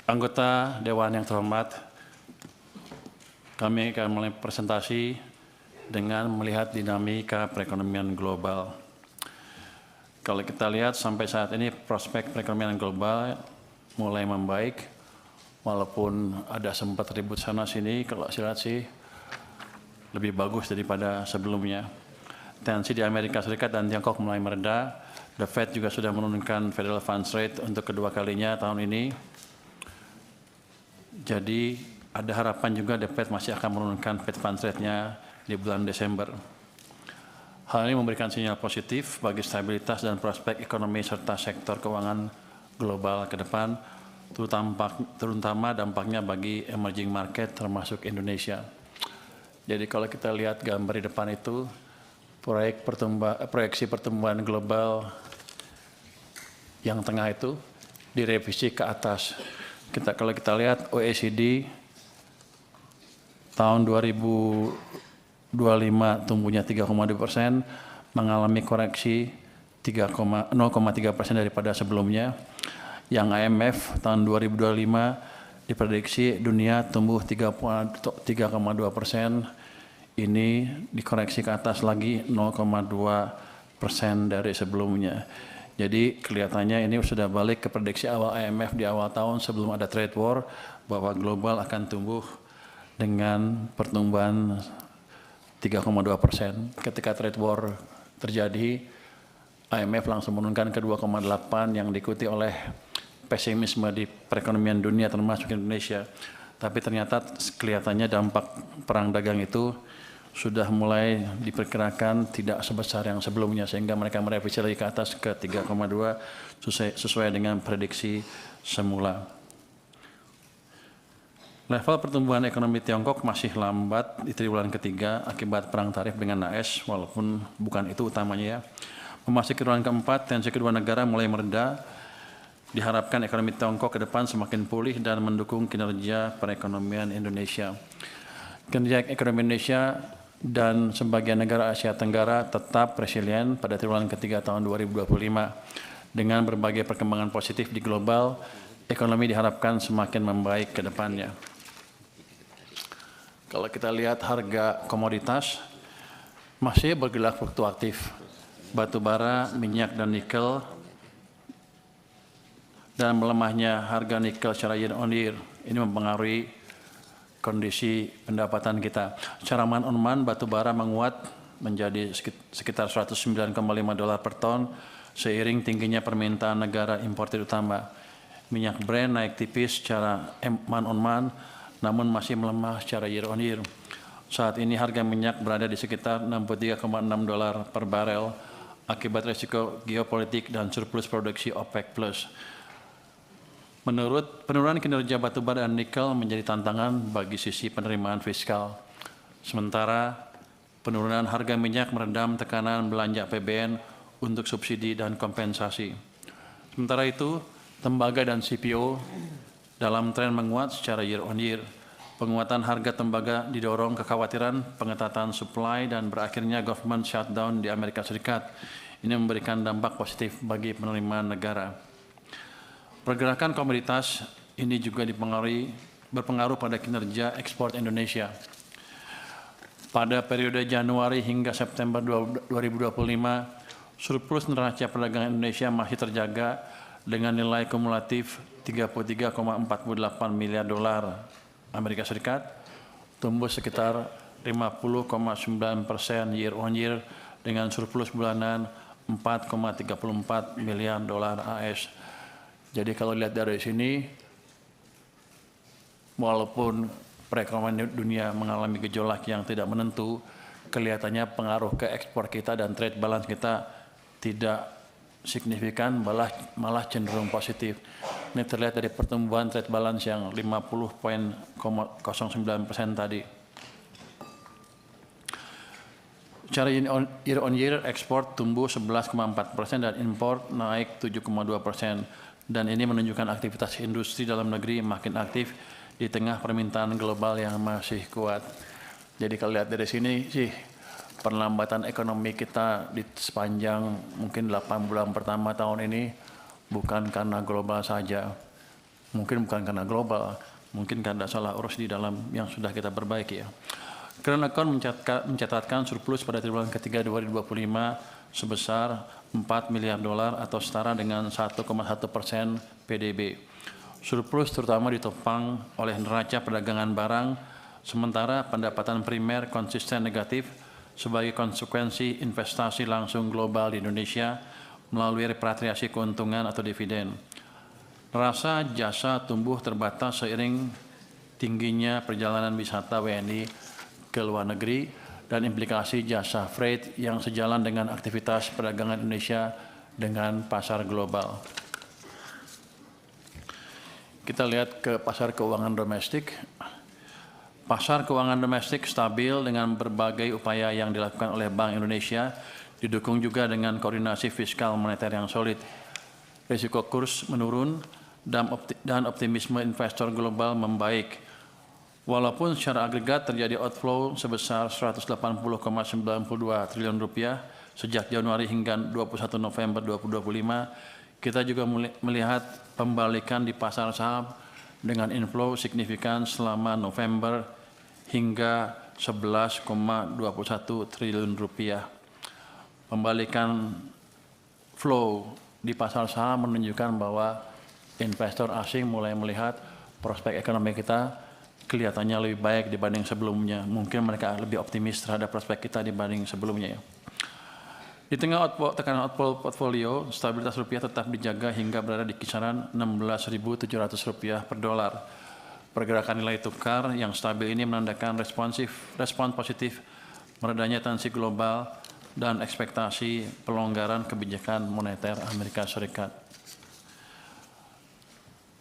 Anggota Dewan yang terhormat, kami akan mulai presentasi dengan melihat dinamika perekonomian global. Kalau kita lihat sampai saat ini prospek perekonomian global mulai membaik, walaupun ada sempat ribut sana sini, kalau saya lihat sih lebih bagus daripada sebelumnya. Tensi di Amerika Serikat dan Tiongkok mulai mereda. The Fed juga sudah menurunkan Federal Funds Rate untuk kedua kalinya tahun ini. Jadi ada harapan juga The Fed masih akan menurunkan Fed Funds Rate-nya di bulan Desember. Hal ini memberikan sinyal positif bagi stabilitas dan prospek ekonomi serta sektor keuangan global ke depan, terutama dampaknya bagi emerging market termasuk Indonesia. Jadi kalau kita lihat gambar di depan itu, proyeksi pertumbuhan global yang tengah itu direvisi ke atas. Kalau kita lihat OECD tahun 2025 tumbuhnya 3,2%, mengalami koreksi 0,3% daripada sebelumnya. Yang IMF tahun 2025 diprediksi dunia tumbuh 3,2%, ini dikoreksi ke atas lagi 0,2% dari sebelumnya. Jadi kelihatannya ini sudah balik ke prediksi awal IMF di awal tahun sebelum ada trade war, bahwa global akan tumbuh dengan pertumbuhan 3,2%. Ketika trade war terjadi, IMF langsung menurunkan ke 2,8 yang diikuti oleh pesimisme di perekonomian dunia termasuk Indonesia. Tapi ternyata kelihatannya dampak perang dagang itu sudah mulai diperkirakan tidak sebesar yang sebelumnya, sehingga mereka merevisi lagi ke atas ke 3,2 sesuai dengan prediksi semula. Level pertumbuhan ekonomi Tiongkok masih lambat di triwulan ketiga akibat perang tarif dengan AS, walaupun bukan itu utamanya ya. Memasuki triwulan keempat, tensi kedua negara mulai mereda. Diharapkan ekonomi Tiongkok ke depan semakin pulih dan mendukung kinerja perekonomian Indonesia. Kinerja ekonomi Indonesia dan sebagian negara Asia Tenggara tetap resilient pada triwulan ketiga tahun 2025. Dengan berbagai perkembangan positif di global, ekonomi diharapkan semakin membaik ke depannya. Kalau kita lihat harga komoditas masih bergerak fluktuatif. Batu bara, minyak, dan nikel, dan melemahnya harga nikel secara year on year ini mempengaruhi kondisi pendapatan kita. Secara month-on-month batu bara menguat menjadi sekitar $109,5 per ton seiring tingginya permintaan negara importir utama. Minyak Brent naik tipis secara month-on-month namun masih melemah secara year on year. Saat ini harga minyak berada di sekitar $63,6 per barel akibat risiko geopolitik dan surplus produksi OPEC+. Penurunan kinerja batubara dan nikel menjadi tantangan bagi sisi penerimaan fiskal. Sementara penurunan harga minyak meredam tekanan belanja APBN untuk subsidi dan kompensasi. Sementara itu, tembaga dan CPO dalam tren menguat secara year on year. Penguatan harga tembaga didorong kekhawatiran pengetatan supply dan berakhirnya government shutdown di Amerika Serikat. Ini memberikan dampak positif bagi penerimaan negara. Pergerakan komoditas ini juga berpengaruh pada kinerja ekspor Indonesia. Pada periode Januari hingga September 2025, surplus neraca perdagangan Indonesia masih terjaga dengan nilai kumulatif $33,48 miliar Amerika Serikat, tumbuh sekitar 50,9% year on year dengan surplus bulanan $4,34 miliar AS. Jadi kalau lihat dari sini, walaupun perekonomian dunia mengalami gejolak yang tidak menentu, kelihatannya pengaruh ke ekspor kita dan trade balance kita tidak signifikan, malah cenderung positif. Ini terlihat dari pertumbuhan trade balance yang 50,09% tadi. Secara year on year, ekspor tumbuh 11,4% dan impor naik 7,2%. Dan ini menunjukkan aktivitas industri dalam negeri makin aktif di tengah permintaan global yang masih kuat. Jadi kalau lihat dari sini sih, perlambatan ekonomi kita di sepanjang mungkin 8 bulan pertama tahun ini bukan karena global saja. Mungkin bukan karena global, mungkin karena salah urus di dalam yang sudah kita perbaiki ya. Current account mencatatkan surplus pada triwulan ketiga 2025 sebesar 4 miliar dolar atau setara dengan 1,1% PDB. Surplus terutama ditopang oleh neraca perdagangan barang, sementara pendapatan primer konsisten negatif sebagai konsekuensi investasi langsung global di Indonesia melalui repatriasi keuntungan atau dividen. Neraca jasa tumbuh terbatas seiring tingginya perjalanan wisata WNI ke luar negeri dan implikasi jasa freight yang sejalan dengan aktivitas perdagangan Indonesia dengan pasar global. Kita lihat ke pasar keuangan domestik. Pasar keuangan domestik stabil dengan berbagai upaya yang dilakukan oleh Bank Indonesia, didukung juga dengan koordinasi fiskal moneter yang solid. Risiko kurs menurun dan optimisme investor global membaik. Walaupun secara agregat terjadi outflow sebesar 180,92 triliun rupiah sejak Januari hingga 21 November 2025, kita juga melihat pembalikan di pasar saham dengan inflow signifikan selama November hingga 11,21 triliun rupiah. Pembalikan flow di pasar saham menunjukkan bahwa investor asing mulai melihat prospek ekonomi kita kelihatannya lebih baik dibanding sebelumnya. Mungkin mereka lebih optimis terhadap prospek kita dibanding sebelumnya. Di tengah tekanan outflow portfolio, stabilitas rupiah tetap dijaga hingga berada di kisaran 16.700 rupiah per dolar. Pergerakan nilai tukar yang stabil ini menandakan respon positif meredanya tensi global dan ekspektasi pelonggaran kebijakan moneter Amerika Serikat.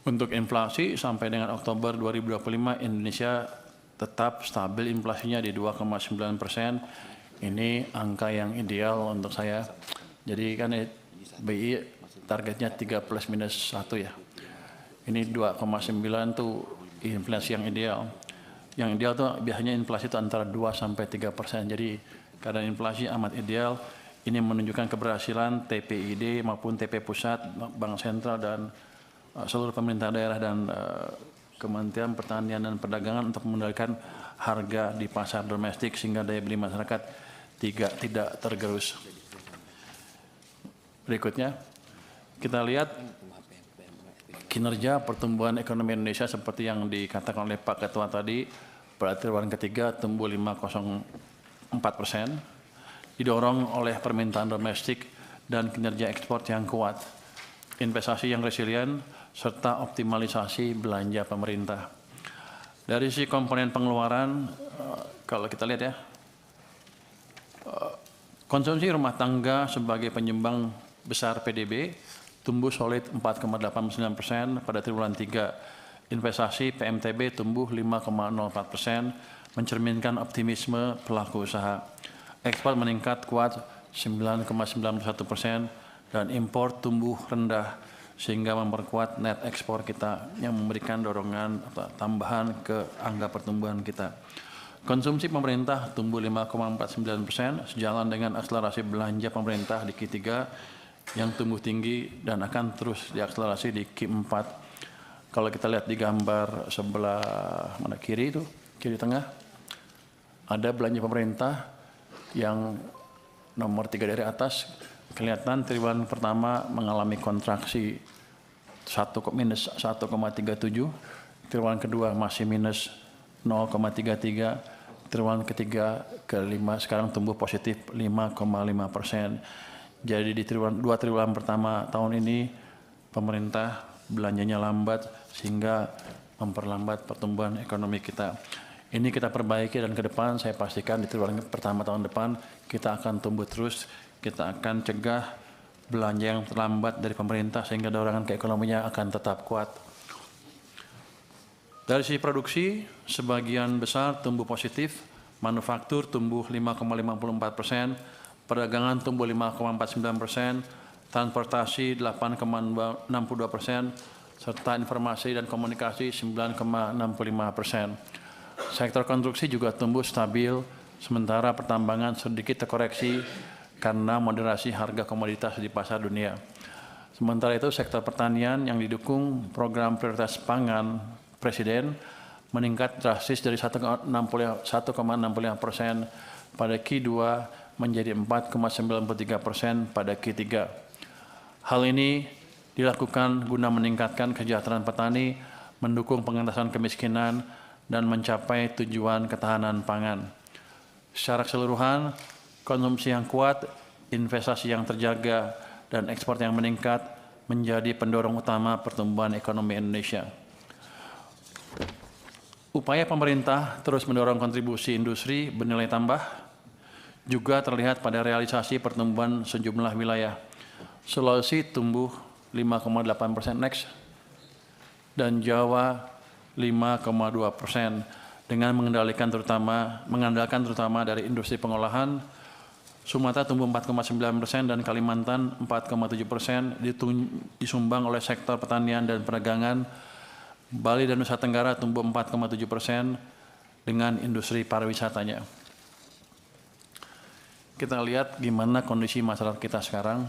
Untuk inflasi sampai dengan Oktober 2025 Indonesia tetap stabil inflasinya di 2,9%. Ini angka yang ideal untuk saya. Jadi kan BI targetnya 3 plus minus 1 ya. Ini 2,9 tuh inflasi yang ideal. Yang ideal tuh biasanya inflasi itu antara 2 sampai 3%. Jadi karena inflasi amat ideal, ini menunjukkan keberhasilan TPID maupun TP Pusat, Bank Sentral dan seluruh pemerintah daerah dan Kementerian Pertanian dan Perdagangan untuk mengendalikan harga di pasar domestik sehingga daya beli masyarakat tidak tergerus. Berikutnya, kita lihat kinerja pertumbuhan ekonomi Indonesia seperti yang dikatakan oleh Pak Ketua tadi, pada triwulan ketiga tumbuh 5,04%, didorong oleh permintaan domestik dan kinerja ekspor yang kuat, investasi yang resilient, serta optimalisasi belanja pemerintah. Dari sisi komponen pengeluaran, kalau kita lihat ya, konsumsi rumah tangga sebagai penyumbang besar PDB tumbuh solid 4,89% pada triwulan 3. Investasi PMTB tumbuh 5,04%, mencerminkan optimisme pelaku usaha. Ekspor meningkat kuat 9,91% dan impor tumbuh rendah sehingga memperkuat net ekspor kita yang memberikan dorongan tambahan ke angka pertumbuhan kita. Konsumsi pemerintah tumbuh 5,49% sejalan dengan akselerasi belanja pemerintah di Q3 yang tumbuh tinggi dan akan terus diakselerasi di Q4. Kalau kita lihat di gambar sebelah mana kiri itu, kiri tengah, ada belanja pemerintah yang nomor 3 dari atas, kelihatan triwulan pertama mengalami kontraksi minus 1,37, triwulan kedua masih minus 0,33, triwulan ketiga ke 5 sekarang tumbuh positif 5,5%. Jadi di dua triwulan pertama tahun ini pemerintah belanjanya lambat sehingga memperlambat pertumbuhan ekonomi kita. Ini kita perbaiki dan ke depan saya pastikan di triwulan pertama tahun depan kita akan tumbuh terus, kita akan cegah belanja yang terlambat dari pemerintah sehingga dorongan keekonominya akan tetap kuat. Dari sisi produksi, sebagian besar tumbuh positif, manufaktur tumbuh 5,54%, perdagangan tumbuh 5,49%, transportasi 8,62%, serta informasi dan komunikasi 9,65%. Sektor konstruksi juga tumbuh stabil, sementara pertambangan sedikit terkoreksi karena moderasi harga komoditas di pasar dunia. Sementara itu sektor pertanian yang didukung program prioritas pangan Presiden meningkat drastis dari 1,65% pada Q2 menjadi 4,93% pada Q3. Hal ini dilakukan guna meningkatkan kesejahteraan petani, mendukung pengentasan kemiskinan, dan mencapai tujuan ketahanan pangan. Secara keseluruhan, konsumsi yang kuat, investasi yang terjaga, dan ekspor yang meningkat menjadi pendorong utama pertumbuhan ekonomi Indonesia. Upaya pemerintah terus mendorong kontribusi industri bernilai tambah juga terlihat pada realisasi pertumbuhan sejumlah wilayah. Sulawesi tumbuh 5,8% next dan Jawa 5,2% dengan mengandalkan terutama dari industri pengolahan. Sumatera tumbuh 4,9% dan Kalimantan 4,7% disumbang oleh sektor pertanian dan perdagangan. Bali dan Nusa Tenggara tumbuh 4,7% dengan industri pariwisatanya. Kita lihat gimana kondisi masyarakat kita sekarang.